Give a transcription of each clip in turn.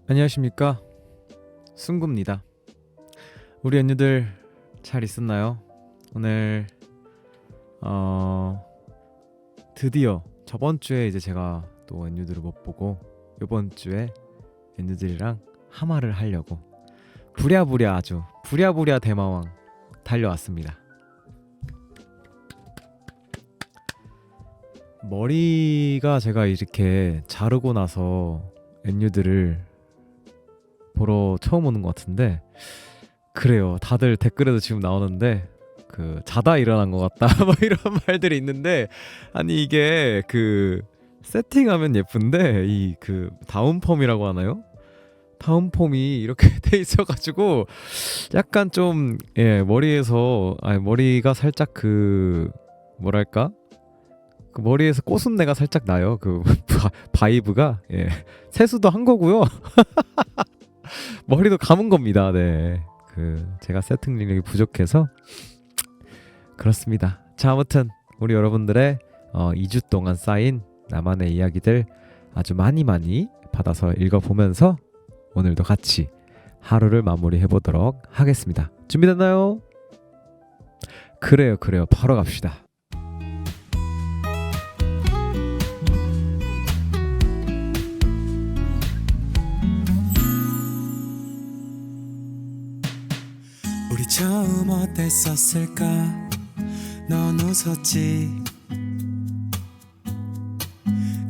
안녕하십니까, 승구입니다. 우리 연유들 잘 있었나요? 오늘 드디어 저번 주에 이제 제가 또 연유들을 못 보고 이번 주에 연유들이랑 하마를 하려고 부랴부랴 아주 부랴부랴 대마왕 달려왔습니다. 머리가 제가 이렇게 자르고 나서 연유들을 보러 처음 오는 것 같은데, 그래요. 다들 댓글에도 지금 나오는데 그 자다 일어난 것 같다 뭐 이런 말들이 있는데, 아니 이게 그 세팅하면 예쁜데 이 그 다운펌이라고 하나요? 다운펌이 이렇게 돼 있어가지고 약간 좀 머리에서 머리가 살짝 그 뭐랄까, 그 머리에서 꼬순내가 살짝 나요. 그 바이브가 세수도 한 거고요. 머리도 감은 겁니다. 네. 그 제가 세팅 능력이 부족해서 그렇습니다. 자, 아무튼 우리 여러분들의 2주 동안 쌓인 나만의 이야기들 아주 많이 받아서 읽어보면서 오늘도 같이 하루를 마무리해 보도록 하겠습니다. 준비됐나요? 그래요. 바로 갑시다. 우리 처음 어땠었을까? 넌 웃었지.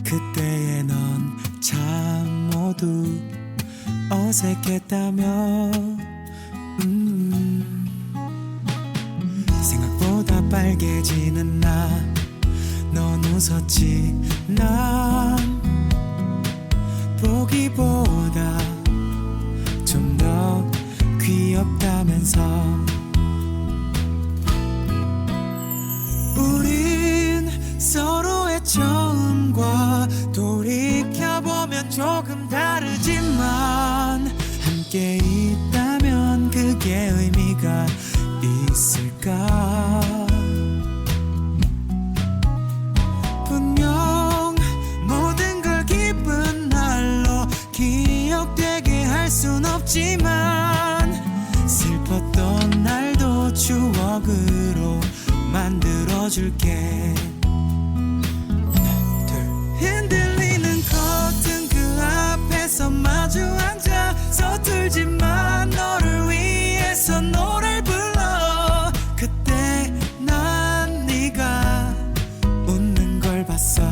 그때의 넌 참 모두 어색했다며. 생각보다 빨개지는 나, 넌 웃었지. 난 보기보다 좀 더 귀엽다면서. 우린 서로의 처음과 돌이켜보면 조금 다르지만 함께 있다면 그게 의미가 있을까. 분명 모든 걸 기쁜 날로 기억되게 할 순 없지만 슬펐던 날도 추억으로 만들어줄게. 흔들리는 커튼 그 앞에서 마주 앉아 서툴지만 너를 위해서 노래를 불러. 그때 난 네가 웃는 걸 봤어.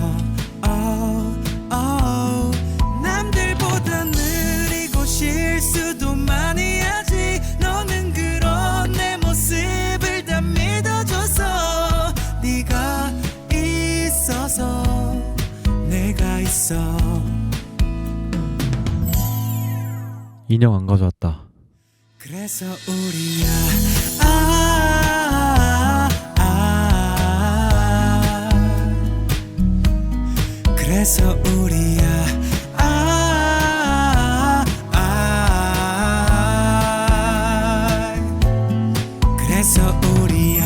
남들보다 느리고 실수도 많이 하지. 너는 그런 내 모습을 다 믿어줘서. 네가 있어서 내가 있어. 인형 안 가져왔다. 그래서 우리야 그래서 우리야 그래서 우리야.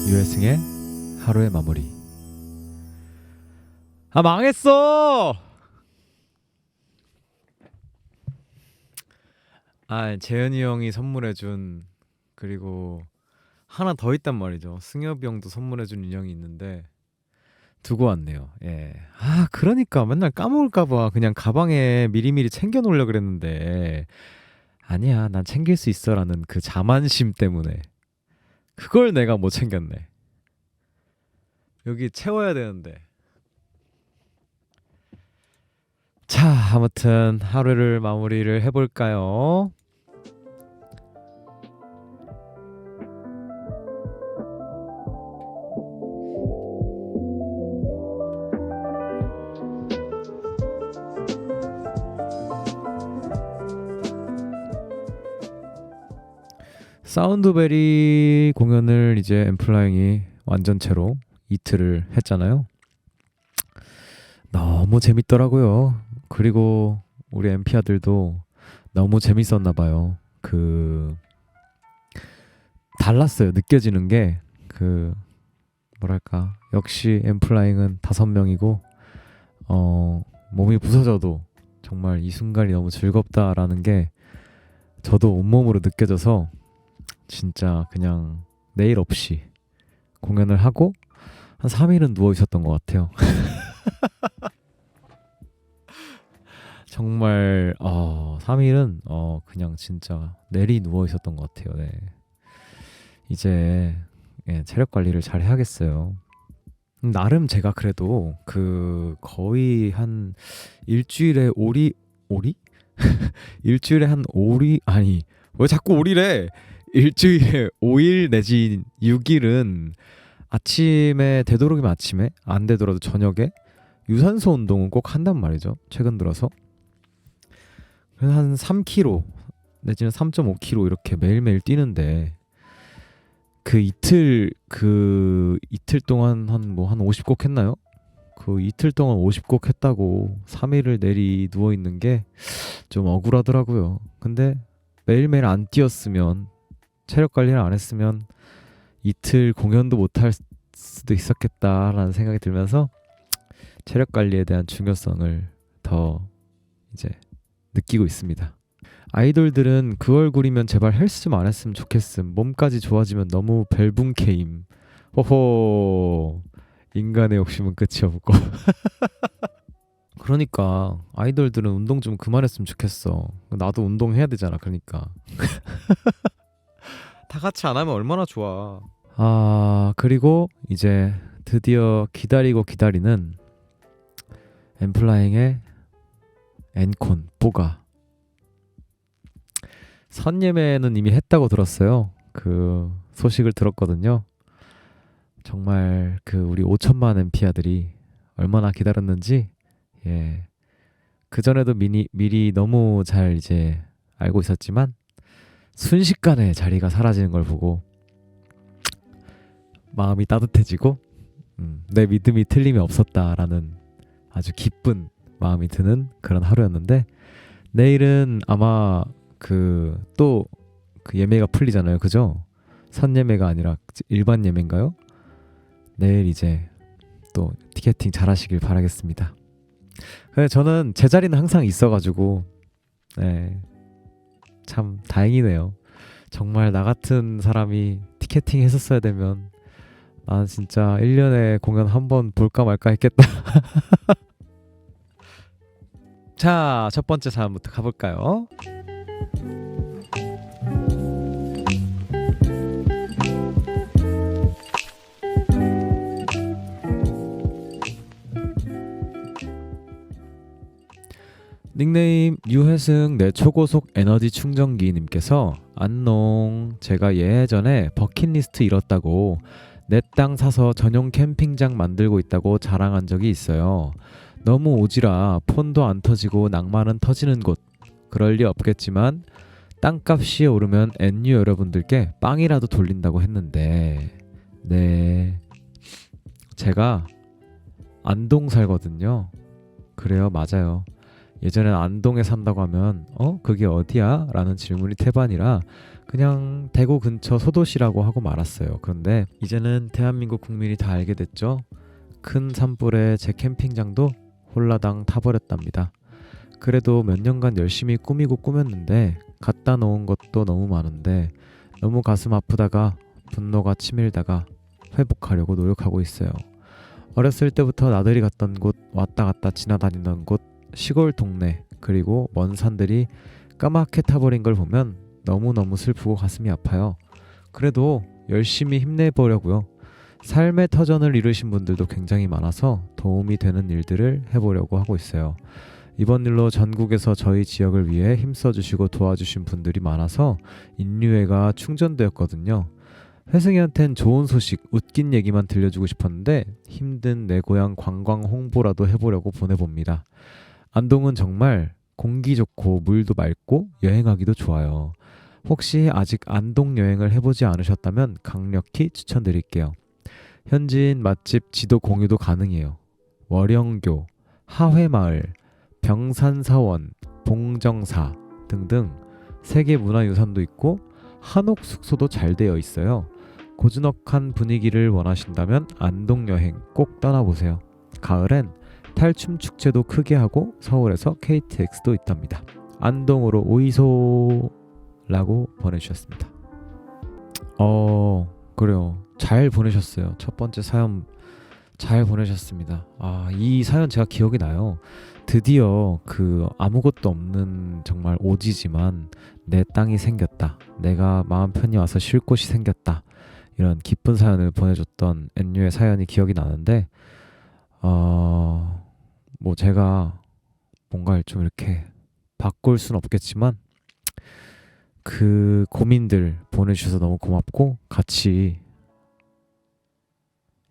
유해승의 하루의 마무리. 아, 망했어. 재현이 형이 선물해준, 그리고 하나 더 있단 말이죠. 승엽이 형도 선물해준 인형이 있는데 두고 왔네요. 그러니까 맨날 까먹을까봐 그냥 가방에 미리미리 챙겨 놓으려고 그랬는데, 아니야, 난 챙길 수 있어라는 그 자만심 때문에 그걸 내가 못 챙겼네. 여기 채워야 되는데. 자, 아무튼 하루를 마무리를 해볼까요? 사운드베리 공연을 이제 엠플라잉이 완전체로 이틀을 했잖아요. 너무 재밌더라고요. 그리고 우리 엠피아들도 너무 재밌었나봐요. 달랐어요. 느껴지는 게 뭐랄까, 역시 엠플라잉은 5명이고 몸이 부서져도 정말 이 순간이 너무 즐겁다라는 게 저도 온몸으로 느껴져서 진짜 그냥 내일 없이 공연을 하고 한 3일은 누워 있었던 것 같아요. 정말 3일은 그냥 진짜 내리 누워 있었던 것 같아요. 네. 이제 체력 관리를 잘 해야겠어요. 나름 제가 그래도 그 거의 한 일주일에 오리 일주일에 한 오리 아니 왜 자꾸 오리래? 일주일에 5일 내지 6일은 아침에 되도록이면 아침에 안 되더라도 저녁에 유산소 운동은 꼭 한단 말이죠. 최근 들어서 그래서 한 3km 내지는 3.5km 이렇게 매일매일 뛰는데 그 이틀 동안 한 50곡 했나요? 그 이틀 동안 50곡 했다고 3일을 내리 누워 있는 게 좀 억울하더라고요. 근데 매일매일 안 뛰었으면 체력 관리를 안 했으면 이틀 공연도 못 할 수도 있었겠다라는 생각이 들면서 체력 관리에 대한 중요성을 더 이제 느끼고 있습니다. 아이돌들은 그 얼굴이면 제발 헬스 좀 안 했으면 좋겠음. 몸까지 좋아지면 너무 벨붕케임. 호호. 인간의 욕심은 끝이 없고. 그러니까 아이돌들은 운동 좀 그만했으면 좋겠어. 나도 운동해야 되잖아. 그러니까. 다 같이 안 하면 얼마나 좋아. 그리고 이제 드디어 기다리고 기다리는 엠플라잉의 엔콘 뽀가 선예매는 이미 했다고 들었어요. 그 소식을 들었거든요. 정말 그 우리 5천만 엠피아들이 얼마나 기다렸는지 그 전에도 미리 너무 잘 이제 알고 있었지만 순식간에 자리가 사라지는 걸 보고 마음이 따뜻해지고 내 믿음이 틀림이 없었다라는 아주 기쁜 마음이 드는 그런 하루였는데 내일은 아마 또 그 예매가 풀리잖아요. 그죠? 선예매가 아니라 일반 예매인가요? 내일 이제 또 티켓팅 잘 하시길 바라겠습니다. 저는 제 자리는 항상 있어가지고 참 다행이네요. 정말 나 같은 사람이 티켓팅 했었어야 되면 난 진짜 1년에 공연 한 번 볼까 말까 했겠다. 자, 첫 번째 사연부터 가볼까요? 닉네임 유혜승 내 초고속 에너지 충전기 님께서 안농 제가 예전에 버킷리스트 이뤘다고 내 땅 사서 전용 캠핑장 만들고 있다고 자랑한 적이 있어요. 너무 오지라 폰도 안 터지고 낭만은 터지는 곳. 그럴 리 없겠지만 땅값이 오르면 NU 여러분들께 빵이라도 돌린다고 했는데 제가 안동 살거든요. 그래요, 맞아요. 예전엔 안동에 산다고 하면 그게 어디야? 라는 질문이 태반이라 그냥 대구 근처 소도시라고 하고 말았어요. 그런데 이제는 대한민국 국민이 다 알게 됐죠. 큰 산불에 제 캠핑장도 홀라당 타버렸답니다. 그래도 몇 년간 열심히 꾸미고 꾸몄는데 갖다 놓은 것도 너무 많은데 너무 가슴 아프다가 분노가 치밀다가 회복하려고 노력하고 있어요. 어렸을 때부터 나들이 갔던 곳, 왔다 갔다 지나다니던 곳, 시골 동네 그리고 먼 산들이 까맣게 타버린 걸 보면 너무너무 슬프고 가슴이 아파요. 그래도 열심히 힘내보려고요. 삶의 터전을 이루신 분들도 굉장히 많아서 도움이 되는 일들을 해보려고 하고 있어요. 이번 일로 전국에서 저희 지역을 위해 힘써주시고 도와주신 분들이 많아서 인류애가 충전되었거든요. 회승이한텐 좋은 소식, 웃긴 얘기만 들려주고 싶었는데 힘든 내 고향 관광 홍보라도 해보려고 보내봅니다. 안동은 정말 공기 좋고 물도 맑고 여행하기도 좋아요. 혹시 아직 안동 여행을 해보지 않으셨다면 강력히 추천드릴게요. 현지인 맛집 지도 공유도 가능해요. 월영교, 하회마을, 병산사원, 봉정사 등등 세계문화유산도 있고 한옥 숙소도 잘 되어 있어요. 고즈넉한 분위기를 원하신다면 안동 여행 꼭 떠나보세요. 가을엔 탈춤 축제도 크게 하고 서울에서 KTX도 있답니다. 안동으로 오이소라고 보내주셨습니다. 그래요. 잘 보내셨어요. 첫 번째 사연 잘 보내셨습니다. 이 사연 제가 기억이 나요. 드디어 그 아무것도 없는 정말 오지지만 내 땅이 생겼다. 내가 마음 편히 와서 쉴 곳이 생겼다. 이런 기쁜 사연을 보내줬던 엔유의 사연이 기억이 나는데 뭐 제가 뭔가를 좀 이렇게 바꿀 순 없겠지만 그 고민들 보내주셔서 너무 고맙고 같이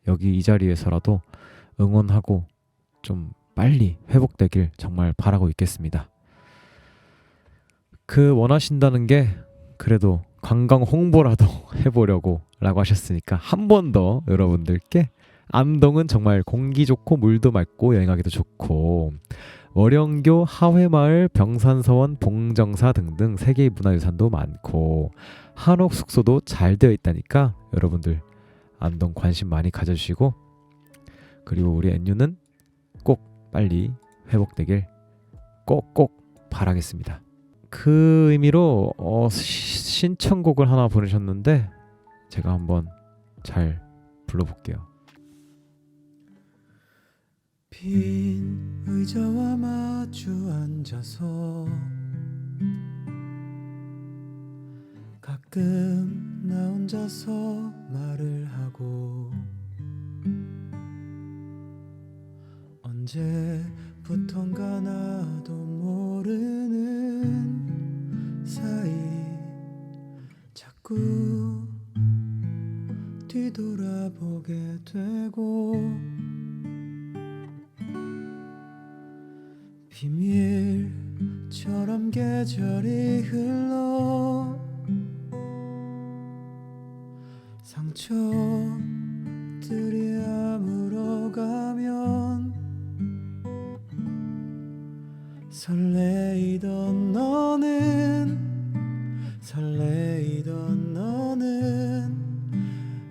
여기 이 자리에서라도 응원하고 좀 빨리 회복되길 정말 바라고 있겠습니다. 그 원하신다는 게 그래도 관광 홍보라도 해보려고 라고 하셨으니까 한 번 더 여러분들께 안동은 정말 공기 좋고 물도 맑고 여행하기도 좋고 월영교, 하회마을, 병산서원, 봉정사 등등 세계 문화유산도 많고 한옥 숙소도 잘 되어 있다니까 여러분들 안동 관심 많이 가져주시고 그리고 우리 엔유는 꼭 빨리 회복되길 꼭꼭 바라겠습니다. 그 의미로 신청곡을 하나 보내셨는데 제가 한번 잘 불러볼게요. 빈 의자와 마주 앉아서 가끔 나 혼자서 말을 하고 언제부턴가 나도 모르는 사이 자꾸 뒤돌아보게 되고 비밀처럼 계절이 흘러 상처들이 아물어가면 설레이던 너는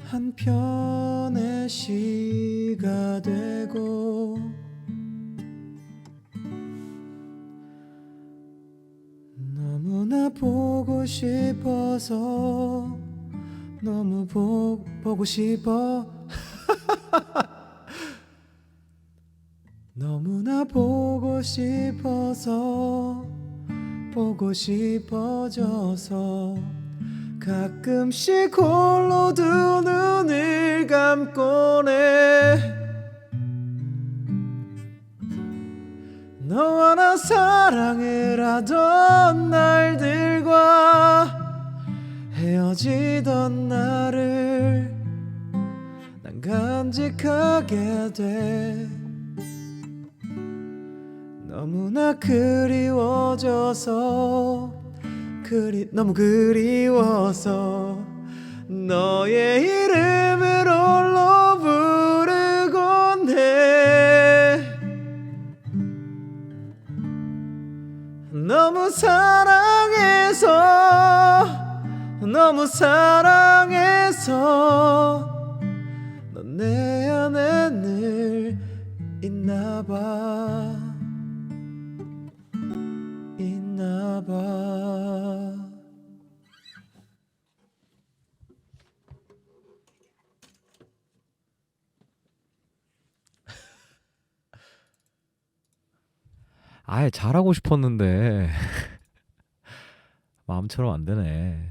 한편의 시가 되고 너무나 보고 싶어서 너무 보고 싶어 너무나 보고 싶어서 보고 싶어져서 가끔씩 홀로 두 눈을 감곤 해 너와 나 사랑을 하던 날들과 헤어지던 나를 난 간직하게 돼 너무나 그리워져서 너무 그리워서 너의 이름을 홀로 부르곤 해 너무 사랑해서 넌 내 안에 늘 있나봐 아예 잘하고 싶었는데 마음처럼 안 되네.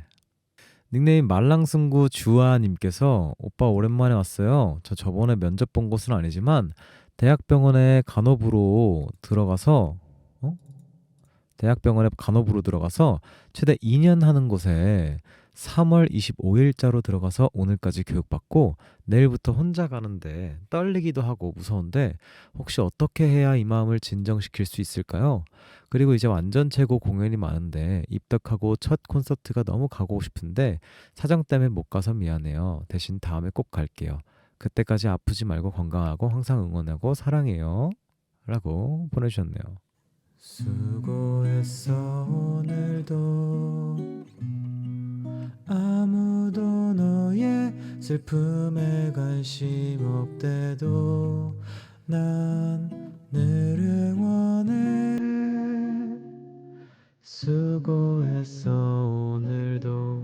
닉네임 말랑승구 주아님께서 오빠 오랜만에 왔어요. 저 저번에 면접 본 곳은 아니지만 대학병원에 간호부로 들어가서 최대 2년 하는 곳에 3월 25일자로 들어가서 오늘까지 교육받고 내일부터 혼자 가는데 떨리기도 하고 무서운데 혹시 어떻게 해야 이 마음을 진정시킬 수 있을까요? 그리고 이제 완전체고 공연이 많은데 입덕하고 첫 콘서트가 너무 가고 싶은데 사정 때문에 못 가서 미안해요. 대신 다음에 꼭 갈게요. 그때까지 아프지 말고 건강하고 항상 응원하고 사랑해요. 라고 보내주셨네요. 수고했어 오늘도 아무도 너의 슬픔에 관심 없대도 난 늘 응원해. 수고했어 오늘도.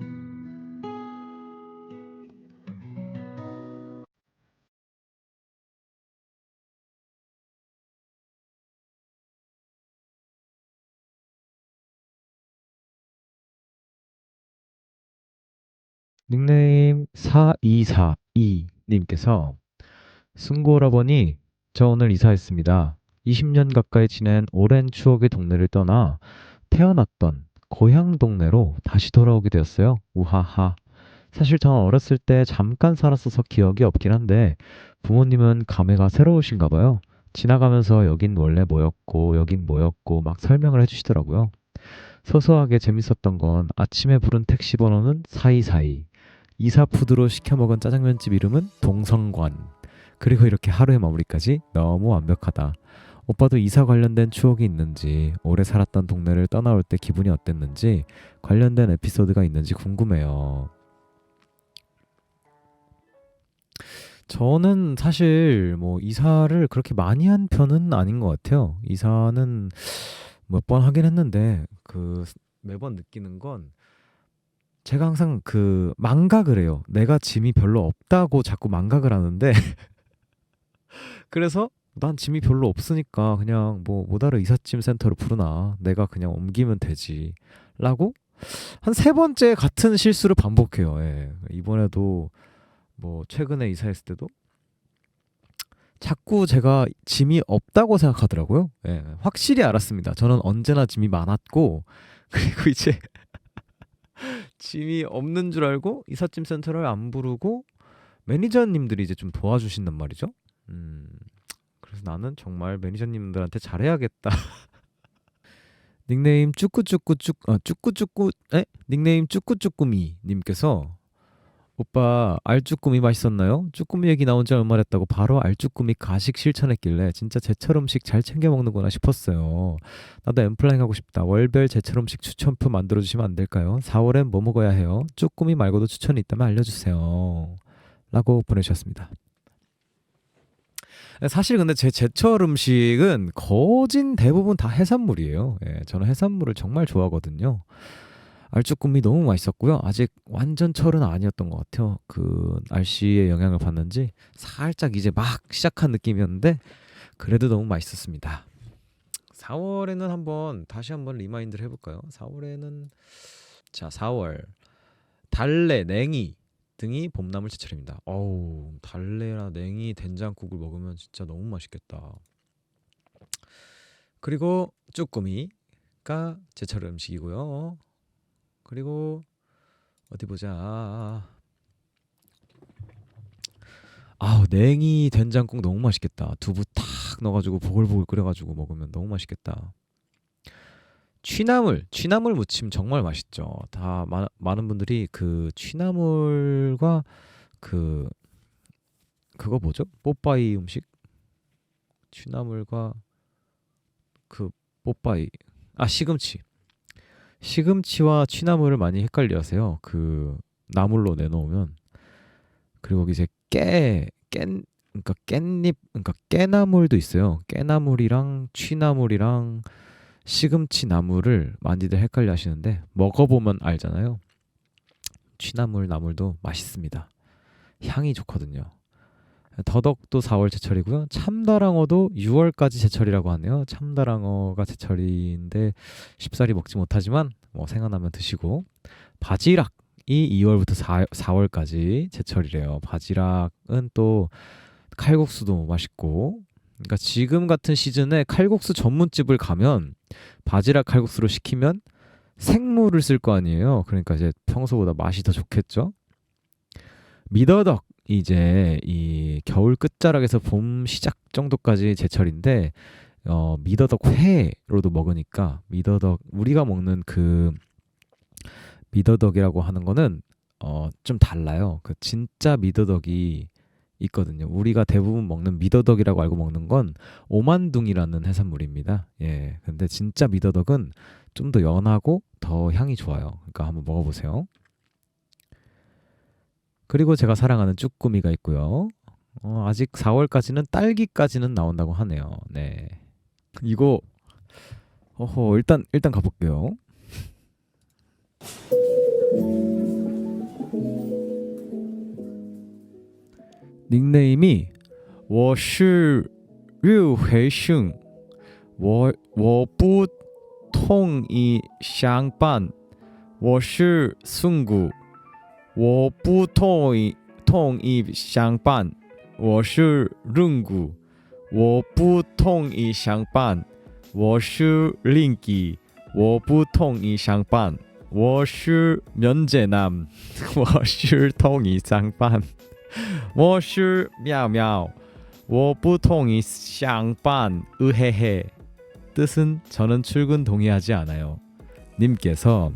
닉네임 4242님께서 승고오라버니, 저 오늘 이사했습니다. 20년 가까이 지낸 오랜 추억의 동네를 떠나 태어났던 고향 동네로 다시 돌아오게 되었어요. 우하하. 사실 전 어렸을 때 잠깐 살았어서 기억이 없긴 한데 부모님은 감회가 새로우신가 봐요. 지나가면서 여긴 원래 뭐였고 여긴 뭐였고 막 설명을 해주시더라고요. 소소하게 재밌었던 건 아침에 부른 택시 번호는 4242. 이사푸드로 시켜 먹은 짜장면집 이름은 동성관. 그리고 이렇게 하루의 마무리까지 너무 완벽하다. 오빠도 이사 관련된 추억이 있는지, 오래 살았던 동네를 떠나올 때 기분이 어땠는지, 관련된 에피소드가 있는지 궁금해요. 저는 사실 뭐 이사를 그렇게 많이 한 편은 아닌 것 같아요. 이사는 몇 번 하긴 했는데 그 매번 느끼는 건 제가 항상 그 망각을 해요. 내가 짐이 별로 없다고 자꾸 망각을 하는데 그래서 난 짐이 별로 없으니까 그냥 뭐 모다르 이삿짐 센터로 부르나 내가 그냥 옮기면 되지 라고 한 세 번째 같은 실수를 반복해요. 예. 이번에도 뭐 최근에 이사했을 때도 자꾸 제가 짐이 없다고 생각하더라고요. 예. 확실히 알았습니다. 저는 언제나 짐이 많았고 그리고 이제 짐이 없는 줄 알고 이삿짐 센터를 안 부르고 매니저님들이 이제 좀 도와주신단 말이죠. 그래서 나는 정말 매니저님들한테 잘해야겠다. 닉네임 쭈꾸쭈꾸 닉네임 쭈꾸쭈꾸미 님께서 오빠 알쭈꾸미 맛있었나요? 쭈꾸미 얘기 나온 지 얼마 됐다고 바로 알쭈꾸미 가식 실천했길래 진짜 제철 음식 잘 챙겨 먹는구나 싶었어요. 나도 엠플라잉 하고 싶다. 월별 제철 음식 추천표 만들어주시면 안 될까요? 4월엔 뭐 먹어야 해요? 쭈꾸미 말고도 추천이 있다면 알려주세요. 라고 보내주셨습니다. 사실 근데 제 제철 음식은 거진 대부분 다 해산물이에요. 예, 저는 해산물을 정말 좋아하거든요. 알쭈꾸미 너무 맛있었고요. 아직 완전 철은 아니었던 것 같아요. 그 날씨의 영향을 받는지 살짝 이제 막 시작한 느낌이었는데 그래도 너무 맛있었습니다. 4월에는 다시 한번 리마인드를 해볼까요? 4월에는 4월 달래, 냉이 등이 봄나물 제철입니다. 어우, 달래나 냉이 된장국을 먹으면 진짜 너무 맛있겠다. 그리고 쭈꾸미가 제철 음식이고요. 그리고 어디 보자. 냉이 된장국 너무 맛있겠다. 두부 탁 넣어가지고 보글보글 끓여가지고 먹으면 너무 맛있겠다. 취나물 무침 정말 맛있죠. 많은 분들이 그 취나물과 그거 뭐죠? 뽀빠이 음식? 취나물과 그 뽀빠이. 시금치. 시금치와 취나물을 많이 헷갈려 하세요. 그 나물로 내놓으면. 그리고 이제 그러니까 깻잎, 그러니까 깨나물도 있어요. 깨나물이랑 취나물이랑 시금치 나물을 많이들 헷갈려 하시는데 먹어보면 알잖아요. 취나물 나물도 맛있습니다. 향이 좋거든요. 더덕도 4월 제철이고요. 참다랑어도 6월까지 제철이라고 하네요. 참다랑어가 제철인데 쉽사리 먹지 못하지만 뭐 생각나면 드시고, 바지락이 2월부터 4월까지 제철이래요. 바지락은 또 칼국수도 맛있고, 그러니까 지금 같은 시즌에 칼국수 전문집을 가면 바지락 칼국수로 시키면 생물을 쓸 거 아니에요. 그러니까 이제 평소보다 맛이 더 좋겠죠. 미더덕 이제 이 겨울 끝자락에서 봄 시작 정도까지 제철인데 미더덕 회로도 먹으니까 미더덕 우리가 먹는 그 미더덕이라고 하는 거는 좀 달라요. 그 진짜 미더덕이 있거든요. 우리가 대부분 먹는 미더덕이라고 알고 먹는 건 오만둥이라는 해산물입니다. 예. 근데 진짜 미더덕은 좀 더 연하고 더 향이 좋아요. 그러니까 한번 먹어보세요. 그리고 제가 사랑하는 쭈꾸미가 있고요. 아직 4월까지는 딸기까지는 나온다고 하네요. 네. 이거 일단 가볼게요. 닉네임이 我是日回胜我不同意相伴我是孙谷我不同意相伴我是润谷我不同意相伴我是令吉我不同意相伴我是면제남我是同意相伴我是妙妙我不同意相伴으헤헤 뜻은 저는 출근 동의하지 않아요. 님께서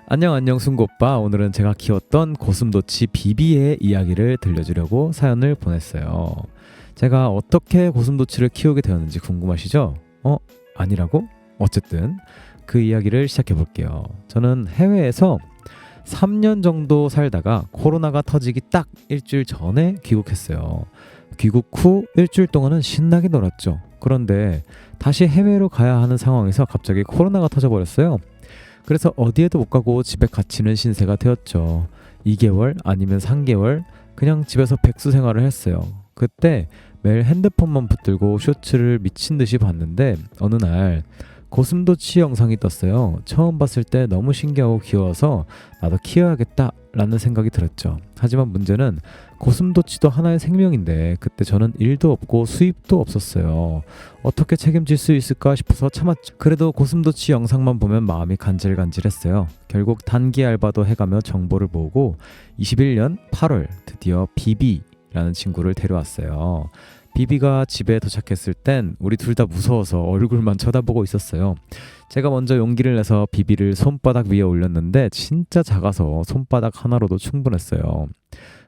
안녕 순고빠 오늘은 제가 키웠던 고슴도치 비비의 이야기를 들려주려고 사연을 보냈어요. 제가 어떻게 고슴도치를 키우게 되었는지 궁금하시죠? 아니라고? 어쨌든 그 이야기를 시작해 볼게요. 저는 해외에서 3년 정도 살다가 코로나가 터지기 딱 일주일 전에 귀국했어요. 귀국 후 일주일 동안은 신나게 놀았죠. 그런데 다시 해외로 가야 하는 상황에서 갑자기 코로나가 터져버렸어요. 그래서 어디에도 못 가고 집에 갇히는 신세가 되었죠. 2개월 아니면 3개월 그냥 집에서 백수 생활을 했어요. 그때 매일 핸드폰만 붙들고 쇼츠를 미친 듯이 봤는데 어느 날 고슴도치 영상이 떴어요. 처음 봤을 때 너무 신기하고 귀여워서 나도 키워야겠다 라는 생각이 들었죠. 하지만 문제는 고슴도치도 하나의 생명인데 그때 저는 일도 없고 수입도 없었어요. 어떻게 책임질 수 있을까 싶어서 참았죠. 그래도 고슴도치 영상만 보면 마음이 간질간질했어요. 결국 단기 알바도 해가며 정보를 모으고 21년 8월 드디어 비비라는 친구를 데려왔어요. 비비가 집에 도착했을 땐 우리 둘 다 무서워서 얼굴만 쳐다보고 있었어요. 제가 먼저 용기를 내서 비비를 손바닥 위에 올렸는데 진짜 작아서 손바닥 하나로도 충분했어요.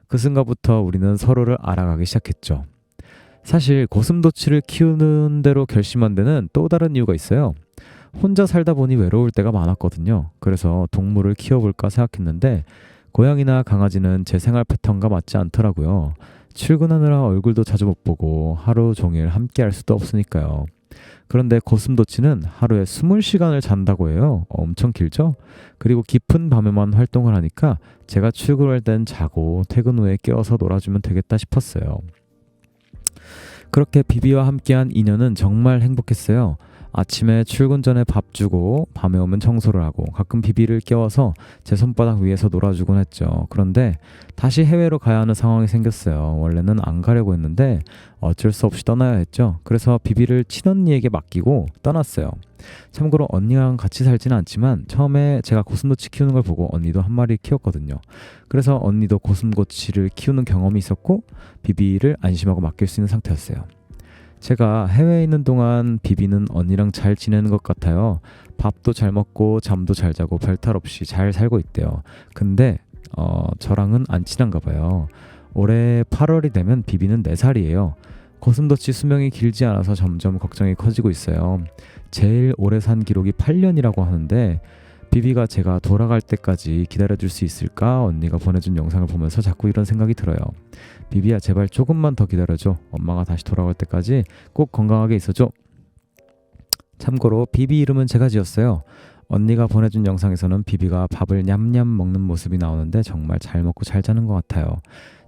그 순간부터 우리는 서로를 알아가기 시작했죠. 사실 고슴도치를 키우는 대로 결심한 데는 또 다른 이유가 있어요. 혼자 살다 보니 외로울 때가 많았거든요. 그래서 동물을 키워볼까 생각했는데 고양이나 강아지는 제 생활 패턴과 맞지 않더라고요. 출근하느라 얼굴도 자주 못 보고 하루 종일 함께 할 수도 없으니까요. 그런데 고슴도치는 하루에 20시간을 잔다고 해요. 엄청 길죠? 그리고 깊은 밤에만 활동을 하니까 제가 출근할 땐 자고 퇴근 후에 깨워서 놀아주면 되겠다 싶었어요. 그렇게 비비와 함께한 2년은 정말 행복했어요. 아침에 출근 전에 밥 주고 밤에 오면 청소를 하고 가끔 비비를 깨워서 제 손바닥 위에서 놀아주곤 했죠. 그런데 다시 해외로 가야 하는 상황이 생겼어요. 원래는 안 가려고 했는데 어쩔 수 없이 떠나야 했죠. 그래서 비비를 친언니에게 맡기고 떠났어요. 참고로 언니랑 같이 살지는 않지만 처음에 제가 고슴도치 키우는 걸 보고 언니도 한 마리 키웠거든요. 그래서 언니도 고슴도치를 키우는 경험이 있었고 비비를 안심하고 맡길 수 있는 상태였어요. 제가 해외에 있는 동안 비비는 언니랑 잘 지내는 것 같아요. 밥도 잘 먹고 잠도 잘 자고 별탈 없이 잘 살고 있대요. 근데 저랑은 안 친한가 봐요. 올해 8월이 되면 비비는 4살이에요. 고슴도치 수명이 길지 않아서 점점 걱정이 커지고 있어요. 제일 오래 산 기록이 8년이라고 하는데 비비가 제가 돌아갈 때까지 기다려줄 수 있을까? 언니가 보내준 영상을 보면서 자꾸 이런 생각이 들어요. 비비야 제발 조금만 더 기다려줘. 엄마가 다시 돌아올 때까지 꼭 건강하게 있어줘. 참고로 비비 이름은 제가 지었어요. 언니가 보내준 영상에서는 비비가 밥을 냠냠 먹는 모습이 나오는데 정말 잘 먹고 잘 자는 것 같아요.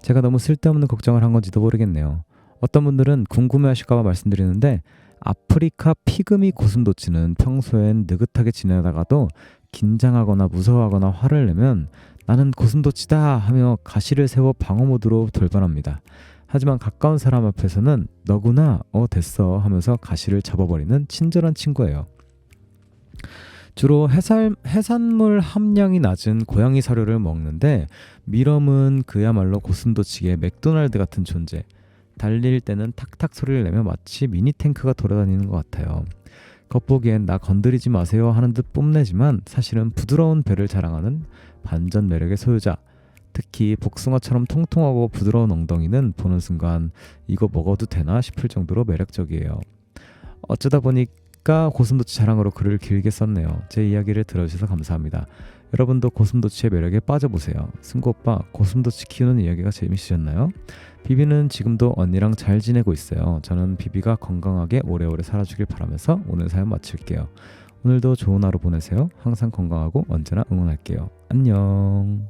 제가 너무 쓸데없는 걱정을 한 건지도 모르겠네요. 어떤 분들은 궁금해하실까봐 말씀드리는데 아프리카 피그미 고슴도치는 평소엔 느긋하게 지내다가도 긴장하거나 무서워하거나 화를 내면 나는 고슴도치다 하며 가시를 세워 방어 모드로 돌변합니다. 하지만 가까운 사람 앞에서는 너구나 됐어 하면서 가시를 접어버리는 친절한 친구예요. 주로 해산물 함량이 낮은 고양이 사료를 먹는데 미럼은 그야말로 고슴도치의 맥도날드 같은 존재. 달릴 때는 탁탁 소리를 내며 마치 미니 탱크가 돌아다니는 것 같아요. 겉보기엔 나 건드리지 마세요 하는 듯 뽐내지만 사실은 부드러운 배를 자랑하는 반전 매력의 소유자. 특히 복숭아처럼 통통하고 부드러운 엉덩이는 보는 순간 이거 먹어도 되나 싶을 정도로 매력적이에요. 어쩌다 보니까 제가 고슴도치 자랑으로 글을 길게 썼네요. 제 이야기를 들어주셔서 감사합니다. 여러분도 고슴도치의 매력에 빠져보세요. 승구 오빠, 고슴도치 키우는 이야기가 재밌으셨나요? 비비는 지금도 언니랑 잘 지내고 있어요. 저는 비비가 건강하게 오래오래 살아주길 바라면서 오늘 사연 마칠게요. 오늘도 좋은 하루 보내세요. 항상 건강하고 언제나 응원할게요. 안녕.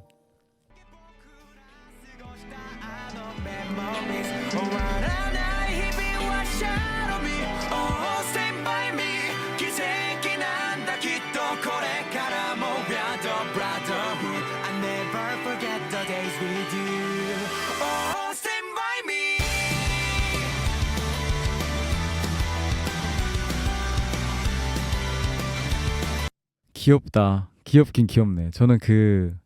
귀엽다. 귀엽긴 귀엽네. 저는 그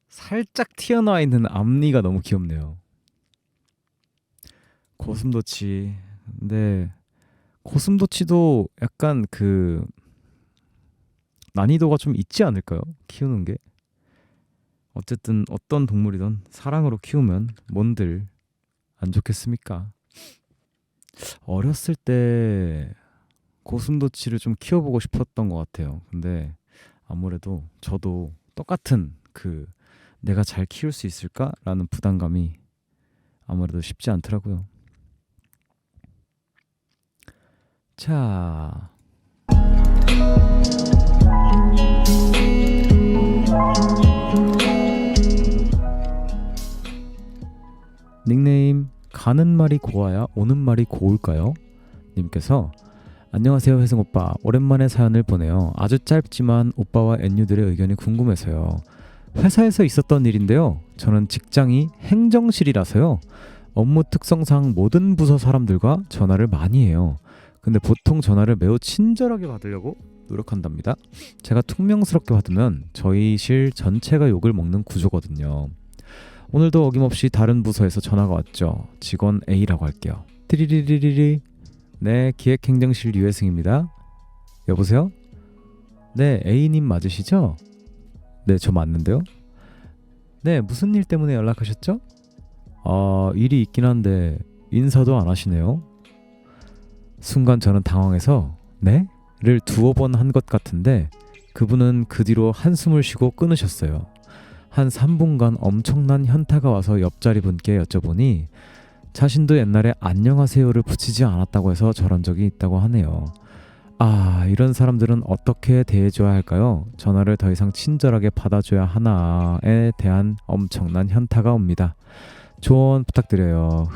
살짝 튀어나와 있는 앞니가 너무 귀엽네요. 고슴도치. 근데 고슴도치도 약간 그 난이도가 좀 있지 않을까요? 키우는 게. 어쨌든 어떤 동물이든 사랑으로 키우면 뭔들 안 좋겠습니까? 어렸을 때 고슴도치를 좀 키워보고 싶었던 것 같아요. 근데 아무래도 저도 똑같은 그 내가 잘 키울 수 있을까라는 부담감이 아무래도 쉽지 않더라고요. 자, 닉네임 가는 말이 고와야 오는 말이 고울까요? 님께서 안녕하세요 혜승 오빠, 오랜만에 사연을 보내요. 아주 짧지만 오빠와 엔유들의 의견이 궁금해서요. 회사에서 있었던 일인데요. 저는 직장이 행정실이라서요. 업무 특성상 모든 부서 사람들과 전화를 많이 해요. 근데 보통 전화를 매우 친절하게 받으려고 노력한답니다. 제가 퉁명스럽게 받으면 저희 실 전체가 욕을 먹는 구조거든요. 오늘도 어김없이 다른 부서에서 전화가 왔죠. 직원 A라고 할게요. 띠리리리리리. 네, 기획행정실 유혜승입니다. 여보세요? 네, A님 맞으시죠? 네, 저 맞는데요. 네, 무슨 일 때문에 연락하셨죠? 일이 있긴 한데 인사도 안 하시네요. 순간 저는 당황해서 네? 를 두어 번 한 것 같은데 그분은 그 뒤로 한숨을 쉬고 끊으셨어요. 한 3분간 엄청난 현타가 와서 옆자리 분께 여쭤보니 자신도 옛날에 안녕하세요를 붙이지 않았다고 해서 저런 적이 있다고 하네요. 이런 사람들은 어떻게 대해줘야 할까요? 전화를 더 이상 친절하게 받아줘야 하나에 대한 엄청난 현타가 옵니다. 조언 부탁드려요.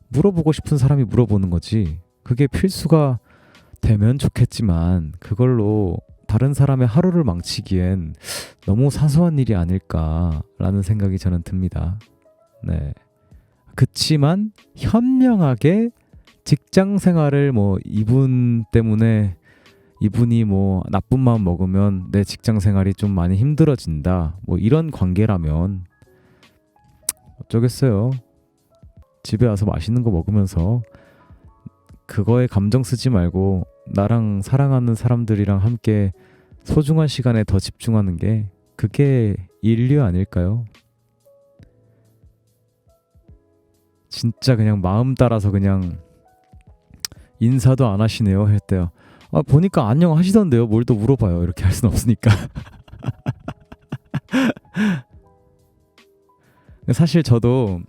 물어보고 싶은 사람이 물어보는 거지. 그게 필수가 되면 좋겠지만 그걸로 다른 사람의 하루를 망치기엔 너무 사소한 일이 아닐까라는 생각이 저는 듭니다. 네. 그치만 현명하게 직장 생활을 이분 때문에 이분이 나쁜 마음 먹으면 내 직장 생활이 좀 많이 힘들어진다. 이런 관계라면 어쩌겠어요. 집에 와서 맛있는 거 먹으면서 그거에 감정 쓰지 말고 나랑 사랑하는 사람들이랑 함께 소중한 시간에 더 집중하는 게 그게 인류 아닐까요? 진짜 그냥 마음 따라서 그냥 인사도 안 하시네요 할 때요. 보니까 안녕 하시던데요. 뭘 또 물어봐요. 이렇게 할 수는 없으니까. 사실 저도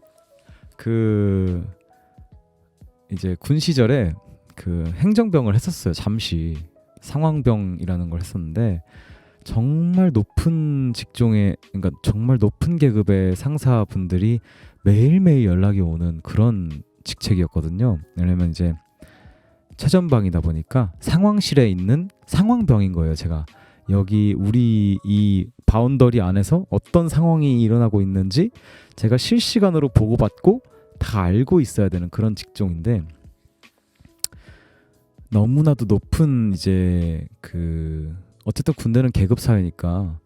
이제 군 시절에 행정병을 했었어요. 잠시 상황병이라는 걸 했었는데 정말 높은 직종의, 그러니까 정말 높은 계급의 상사분들이 매일매일 연락이 오는 그런 직책이었거든요. 왜냐면 이제 최전방이다 보니까 상황실에 있는 상황병인 거예요. 제가 여기 우리 이 바운더리 안에서 어떤 상황이 일어나고 있는지 제가 실시간으로 보고받고 다 알고 있어야 되는 그런 직종인데, 너무나도 높은 이제 어쨌든 군대는 계급 사회니까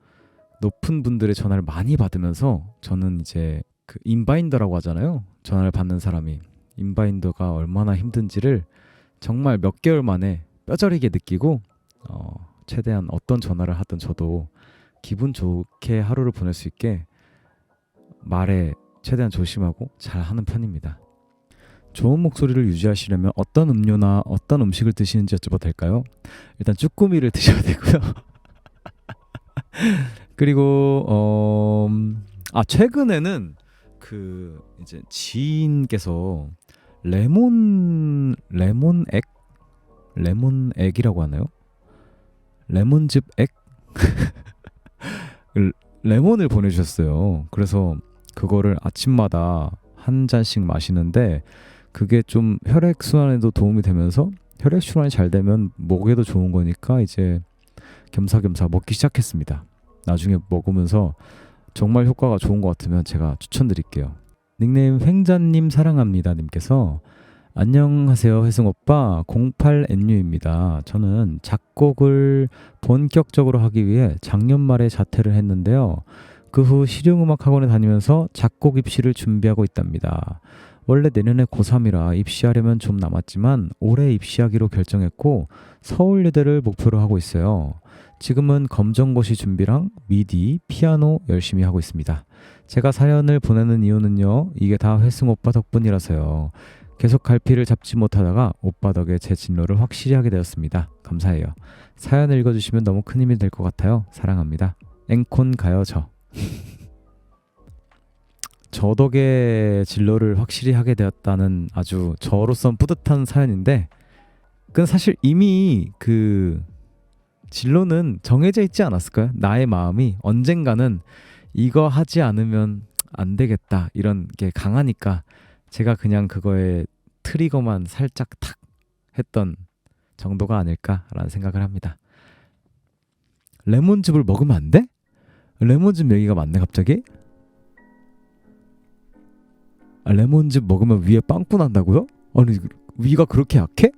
높은 분들의 전화를 많이 받으면서 저는 이제 인바인더라고 하잖아요. 전화를 받는 사람이. 인바인더가 얼마나 힘든지를 정말 몇 개월 만에 뼈저리게 느끼고 최대한 어떤 전화를 하든 저도 기분 좋게 하루를 보낼 수 있게 말에 최대한 조심하고 잘 하는 편입니다. 좋은 목소리를 유지하시려면 어떤 음료나 어떤 음식을 드시는지 여쭤봐도 될까요? 일단 쭈꾸미를 드셔야 되고요. 그리고 최근에는 그 이제 지인께서 레몬액이라고 하나요? 레몬즙 액 레몬을 보내주셨어요. 그래서 그거를 아침마다 한 잔씩 마시는데 그게 좀 혈액 순환에도 도움이 되면서 혈액 순환이 잘 되면 목에도 좋은 거니까 이제 겸사겸사 먹기 시작했습니다. 나중에 먹으면서 정말 효과가 좋은 것 같으면 제가 추천드릴게요. 닉네임 횡자님 사랑합니다 님께서 안녕하세요 혜승오빠 08NU입니다. 저는 작곡을 본격적으로 하기 위해 작년 말에 자퇴를 했는데요. 그 후 실용음악학원에 다니면서 작곡 입시를 준비하고 있답니다. 원래 내년에 고3이라 입시하려면 좀 남았지만 올해 입시하기로 결정했고 서울예대를 목표로 하고 있어요. 지금은 검정고시 준비랑 미디, 피아노 열심히 하고 있습니다. 제가 사연을 보내는 이유는요. 이게 다 회승 오빠 덕분이라서요. 계속 갈피를 잡지 못하다가 오빠 덕에 제 진로를 확실히 하게 되었습니다. 감사해요. 사연을 읽어주시면 너무 큰 힘이 될 것 같아요. 사랑합니다. 앵콘 가요 저. 저 덕에 진로를 확실히 하게 되었다는 아주 저로선 뿌듯한 사연인데 그건 사실 이미 그 진로는 정해져 있지 않았을까요? 나의 마음이 언젠가는 이거 하지 않으면 안 되겠다 이런 게 강하니까 제가 그냥 그거에 트리거만 살짝 탁 했던 정도가 아닐까라는 생각을 합니다. 레몬즙을 먹으면 안 돼? 레몬즙 얘기가 맞네 갑자기? 레몬즙 먹으면 위에 빵꾸 난다고요? 아니 위가 그렇게 약해?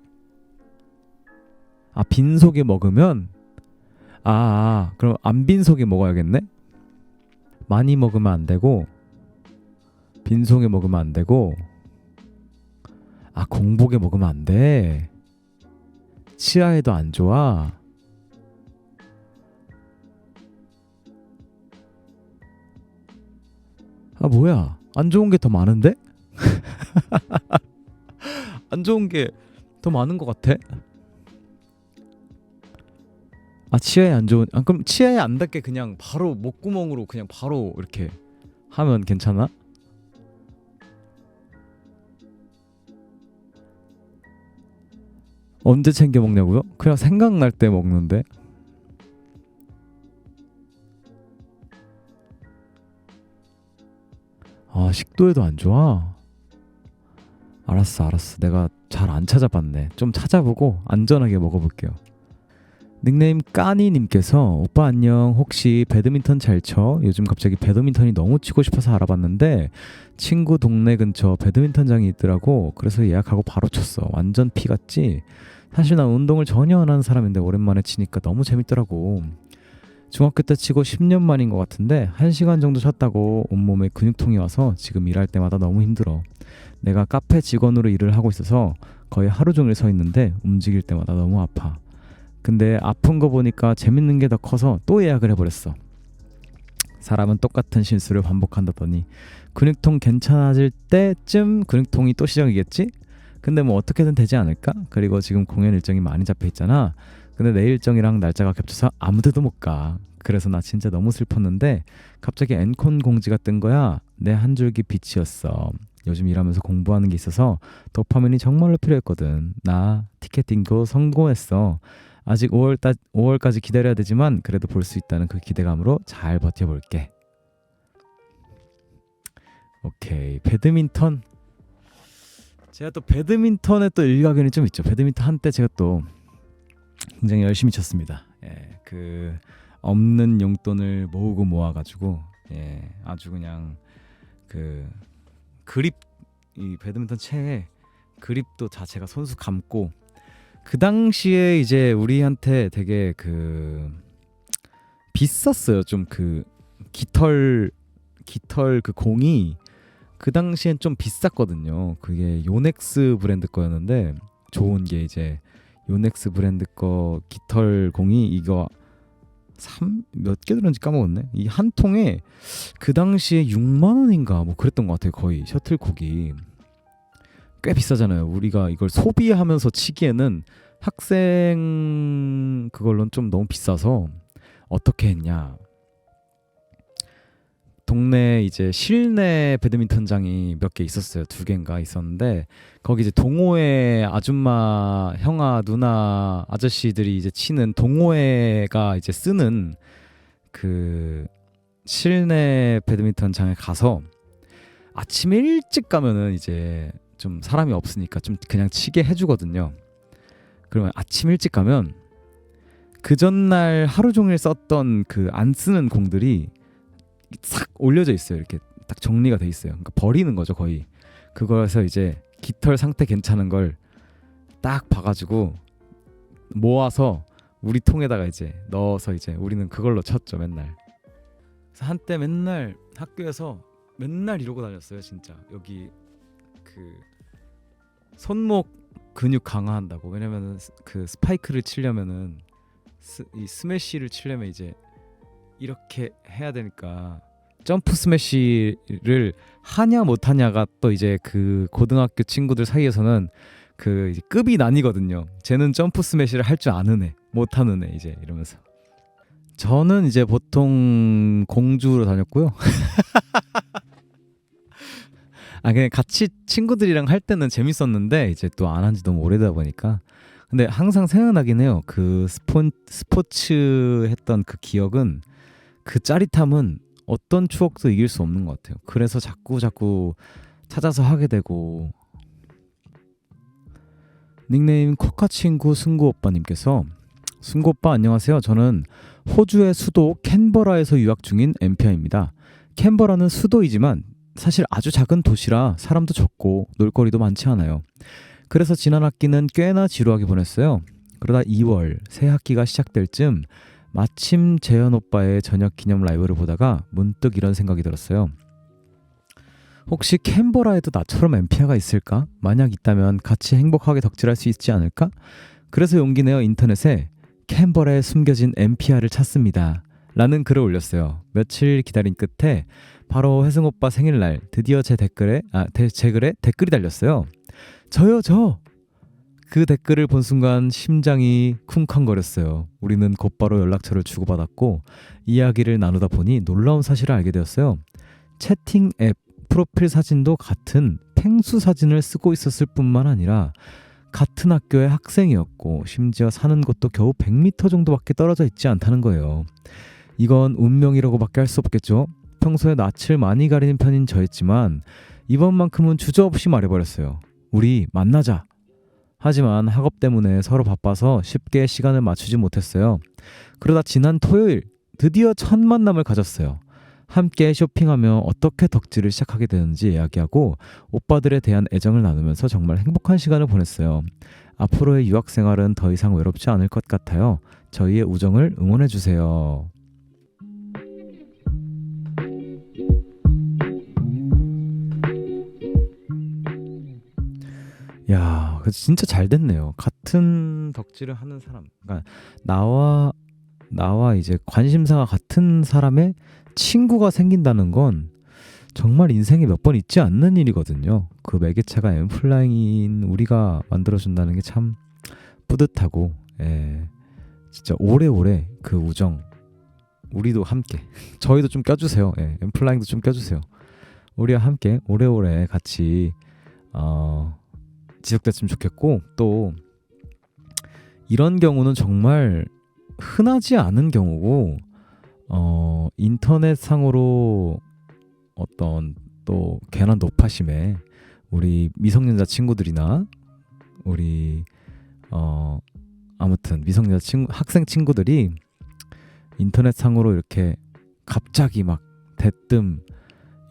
빈속에 먹으면 그럼 안 빈속에 먹어야겠네? 많이 먹으면 안 되고 빈속에 먹으면 안 되고 공복에 먹으면 안 돼. 치아에도 안 좋아. 뭐야 안 좋은 게 더 많은데? 안 좋은 게 더 많은 것 같아. 치아에 안 좋은 그럼 치아에 안 닿게 그냥 바로 목구멍으로 그냥 바로 이렇게 하면 괜찮아? 언제 챙겨 먹냐고요? 그냥 생각날 때 먹는데. 식도에도 안 좋아? 알았어. 내가 잘 안 찾아봤네. 좀 찾아보고 안전하게 먹어볼게요. 닉네임 까니님께서 오빠 안녕 혹시 배드민턴 잘 쳐? 요즘 갑자기 배드민턴이 너무 치고 싶어서 알아봤는데 친구 동네 근처 배드민턴장이 있더라고. 그래서 예약하고 바로 쳤어. 완전 피 같지? 사실 난 운동을 전혀 안 하는 사람인데 오랜만에 치니까 너무 재밌더라고. 중학교 때 치고 10년 만인 것 같은데 1시간 정도 쳤다고 온몸에 근육통이 와서 지금 일할 때마다 너무 힘들어. 내가 카페 직원으로 일을 하고 있어서 거의 하루 종일 서 있는데 움직일 때마다 너무 아파. 근데 아픈 거 보니까 재밌는 게 더 커서 또 예약을 해버렸어. 사람은 똑같은 실수를 반복한다더니 근육통 괜찮아질 때쯤 근육통이 또 시작이겠지? 근데 뭐 어떻게든 되지 않을까? 그리고 지금 공연 일정이 많이 잡혀 있잖아. 근데 내 일정이랑 날짜가 겹쳐서 아무 데도 못 가. 그래서 나 진짜 너무 슬펐는데 갑자기 엔콘 공지가 뜬 거야. 내 한 줄기 빛이었어. 요즘 일하면서 공부하는 게 있어서 도파민이 정말로 필요했거든. 나 티켓팅도 성공했어. 아직 5월까지 기다려야 되지만 그래도 볼 수 있다는 그 기대감으로 잘 버텨볼게. 오케이. 배드민턴. 제가 또 배드민턴에 또 일가견이 좀 있죠. 배드민턴 한때 제가 또 굉장히 열심히 쳤습니다. 그 없는 용돈을 모으고 모아가지고 아주 그냥 그 그립 이 배드민턴 채에 그립도 다 제가 손수 감고 그 당시에 이제 우리한테 되게 그 비쌌어요. 좀 그 깃털 그 공이 그 당시엔 좀 비쌌거든요. 그게 요넥스 브랜드 거였는데 좋은 게 이제 요넥스 브랜드 거 깃털 공이 이거 몇 개 들었는지 까먹었네. 이 한 통에 그 당시에 6만 원인가 뭐 그랬던 것 같아요. 거의 셔틀콕이 꽤 비싸잖아요. 우리가 이걸 소비하면서 치기에는 학생 그걸로는 좀 너무 비싸서 어떻게 했냐. 동네 이제 실내 배드민턴장이 몇 개 있었어요. 2개인가 있었는데 거기 이제 동호회 아줌마, 형아, 누나, 아저씨들이 이제 치는 동호회가 이제 쓰는 그 실내 배드민턴장에 가서 아침 일찍 가면은 이제 좀 사람이 없으니까 좀 그냥 치게 해주거든요. 그러면 아침 일찍 가면 그 전날 하루 종일 썼던 그 안 쓰는 공들이 싹 올려져 있어요. 이렇게 딱 정리가 돼 있어요. 그러니까 버리는 거죠 거의. 그거에서 이제 깃털 상태 괜찮은 걸 딱 봐가지고 모아서 우리 통에다가 이제 넣어서 이제 우리는 그걸로 쳤죠 맨날. 그래서 한때 맨날 학교에서 맨날 이러고 다녔어요 진짜. 여기 그 손목 근육 강화한다고. 왜냐면은 그 스파이크를 치려면은 이 스매시를 치려면 이제 이렇게 해야 되니까 점프 스매시를 하냐 못하냐가 또 이제 그 고등학교 친구들 사이에서는 그 이제 급이 나뉘거든요. 쟤는 점프 스매시를 할 줄 아는 애, 못하는 애 이제 이러면서. 저는 이제 보통 공주로 다녔고요. 그냥 같이 친구들이랑 할 때는 재밌었는데 이제 또 안 한지 너무 오래되다 보니까. 근데 항상 생각나긴 해요. 그 스포츠 했던 그 기억은, 그 짜릿함은 어떤 추억도 이길 수 없는 것 같아요. 그래서 자꾸 찾아서 하게 되고. 닉네임 코카친구 승구 오빠님께서, 승구 오빠 안녕하세요. 저는 호주의 수도 캔버라에서 유학 중인 엠피아입니다. 캔버라는 수도이지만 사실 아주 작은 도시라 사람도 적고 놀거리도 많지 않아요. 그래서 지난 학기는 꽤나 지루하게 보냈어요. 그러다 2월 새 학기가 시작될 쯤 마침 재현 오빠의 저녁 기념 라이브를 보다가 문득 이런 생각이 들었어요. 혹시 캔버라에도 나처럼 엠피아가 있을까? 만약 있다면 같이 행복하게 덕질할 수 있지 않을까? 그래서 용기 내어 인터넷에 캔버라에 숨겨진 엠피아를 찾습니다 라는 글을 올렸어요. 며칠 기다린 끝에 바로 혜승 오빠 생일날 드디어 제 글에 댓글이 달렸어요. 저요 저! 그 댓글을 본 순간 심장이 쿵쾅거렸어요. 우리는 곧바로 연락처를 주고받았고 이야기를 나누다 보니 놀라운 사실을 알게 되었어요. 채팅 앱 프로필 사진도 같은 펭수 사진을 쓰고 있었을 뿐만 아니라 같은 학교의 학생이었고 심지어 사는 곳도 겨우 100m 정도밖에 떨어져 있지 않다는 거예요. 이건 운명이라고밖에 할 수 없겠죠. 평소에 낯을 많이 가리는 편인 저였지만 이번만큼은 주저없이 말해버렸어요. 우리 만나자. 하지만 학업 때문에 서로 바빠서 쉽게 시간을 맞추지 못했어요. 그러다 지난 토요일 드디어 첫 만남을 가졌어요. 함께 쇼핑하며 어떻게 덕질을 시작하게 되는지 이야기하고 오빠들에 대한 애정을 나누면서 정말 행복한 시간을 보냈어요. 앞으로의 유학 생활은 더 이상 외롭지 않을 것 같아요. 저희의 우정을 응원해주세요. 야, 진짜 잘 됐네요. 같은 덕질을 하는 사람, 그러니까 나와 이제 관심사가 같은 사람의 친구가 생긴다는 건 정말 인생에 몇 번 있지 않는 일이거든요. 그 매개체가 엠플라잉인 우리가 만들어준다는 게 참 뿌듯하고, 진짜 오래오래 그 우정 우리도 함께 저희도 좀 껴주세요. 엠플라잉도 좀 껴주세요. 우리와 함께 오래오래 같이 지속됐으면 좋겠고, 또 이런 경우는 정말 흔하지 않은 경우고, 인터넷상으로 어떤 또 괜한 노파심에 우리 미성년자 친구들이나 우리 아무튼 미성년자 학생 친구들이 인터넷상으로 이렇게 갑자기 막 대뜸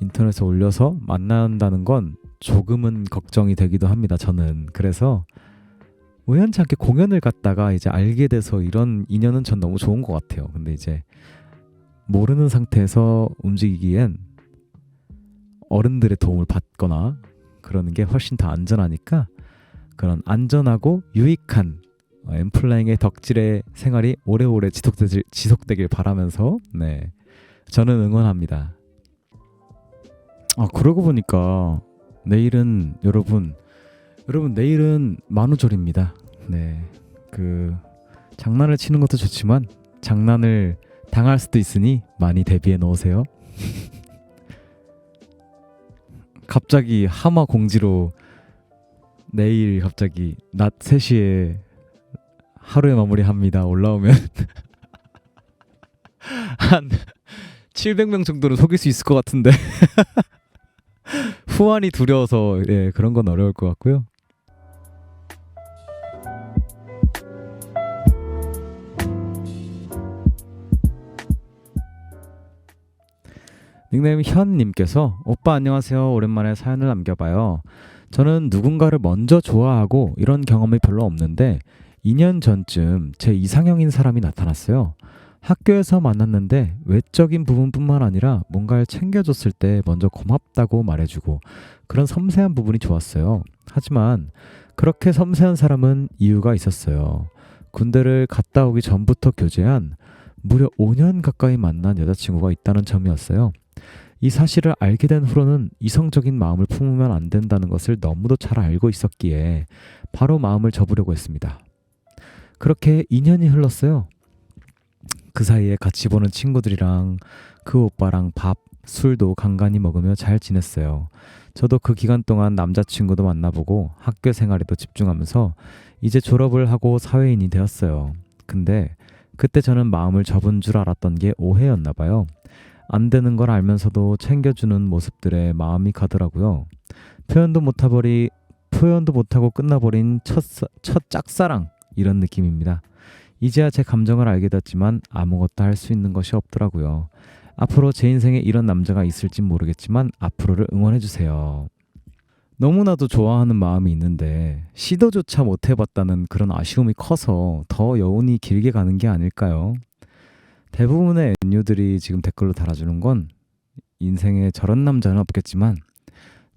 인터넷에 올려서 만난다는 건 조금은 걱정이 되기도 합니다. 저는 그래서 우연치 않게 공연을 갔다가 이제 알게 돼서 이런 인연은 전 너무 좋은 것 같아요. 근데 이제 모르는 상태에서 움직이기엔 어른들의 도움을 받거나 그러는 게 훨씬 더 안전하니까, 그런 안전하고 유익한 엠플라잉의 덕질의 생활이 오래오래 지속되길 바라면서, 저는 응원합니다. 그러고 보니까 내일은 여러분 여러분 내일은 만우절입니다. 네, 그 장난을 치는 것도 좋지만 장난을 당할 수도 있으니 많이 대비해 놓으세요. 갑자기 하마 공지로 내일 갑자기 낮 3시에 하루의 마무리합니다 올라오면 한 700명 정도는 속일 수 있을 것 같은데 후환이 두려워서 예, 그런 건 어려울 것 같고요. 닉네임 현님께서 오빠 안녕하세요. 오랜만에 사연을 남겨봐요. 저는 누군가를 먼저 좋아하고 이런 경험이 별로 없는데 2년 전쯤 제 이상형인 사람이 나타났어요. 학교에서 만났는데 외적인 부분뿐만 아니라 뭔가를 챙겨줬을 때 먼저 고맙다고 말해주고 그런 섬세한 부분이 좋았어요. 하지만 그렇게 섬세한 사람은 이유가 있었어요. 군대를 갔다 오기 전부터 교제한 무려 5년 가까이 만난 여자친구가 있다는 점이었어요. 이 사실을 알게 된 후로는 이성적인 마음을 품으면 안 된다는 것을 너무도 잘 알고 있었기에 바로 마음을 접으려고 했습니다. 그렇게 2년이 흘렀어요. 그 사이에 같이 보는 친구들이랑 그 오빠랑 밥, 술도 간간히 먹으며 잘 지냈어요. 저도 그 기간 동안 남자친구도 만나보고 학교 생활에도 집중하면서 이제 졸업을 하고 사회인이 되었어요. 근데 그때 저는 마음을 접은 줄 알았던 게 오해였나 봐요. 안 되는 걸 알면서도 챙겨주는 모습들에 마음이 가더라고요. 표현도 못하고 끝나버린 첫 짝사랑 이런 느낌입니다. 이제야 제 감정을 알게 됐지만 아무것도 할 수 있는 것이 없더라고요. 앞으로 제 인생에 이런 남자가 있을진 모르겠지만 앞으로를 응원해주세요. 너무나도 좋아하는 마음이 있는데 시도조차 못 해봤다는 그런 아쉬움이 커서 더 여운이 길게 가는 게 아닐까요? 대부분의 NU들이 지금 댓글로 달아주는 건 인생에 저런 남자는 없겠지만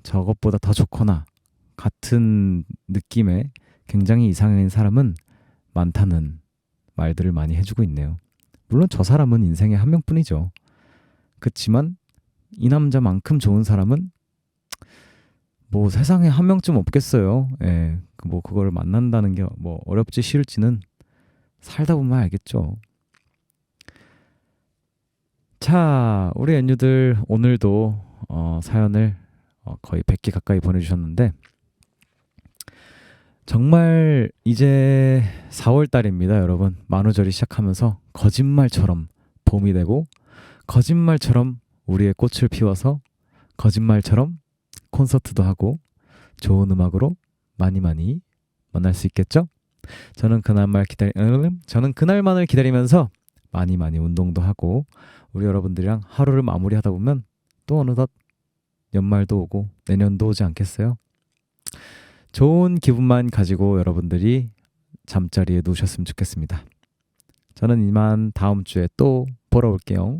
저것보다 더 좋거나 같은 느낌의 굉장히 이상형인 사람은 많다는 말들을 많이 해주고 있네요. 물론 저 사람은 인생에 한 명뿐이죠. 그치만 이 남자만큼 좋은 사람은 뭐 세상에 한 명쯤 없겠어요. 예, 뭐 그걸 만난다는 게 뭐 어렵지 쉬울지는 살다 보면 알겠죠. 자, 우리 NU들 오늘도 사연을 거의 100개 가까이 보내주셨는데 정말 이제 4월 달입니다, 여러분. 만우절이 시작하면서 거짓말처럼 봄이 되고 거짓말처럼 우리의 꽃을 피워서 거짓말처럼 콘서트도 하고 좋은 음악으로 많이 만날 수 있겠죠? 저는 그날만을 기다리면서 많이 운동도 하고 우리 여러분들이랑 하루를 마무리하다 보면 또 어느덧 연말도 오고 내년도 오지 않겠어요? 좋은 기분만 가지고 여러분들이 잠자리에 누우셨으면 좋겠습니다. 저는 이만 다음 주에 또 보러 올게요.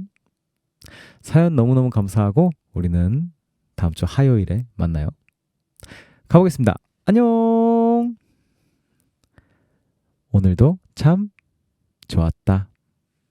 사연 너무너무 감사하고 우리는 다음 주 화요일에 만나요. 가보겠습니다. 안녕. 오늘도 참 좋았다.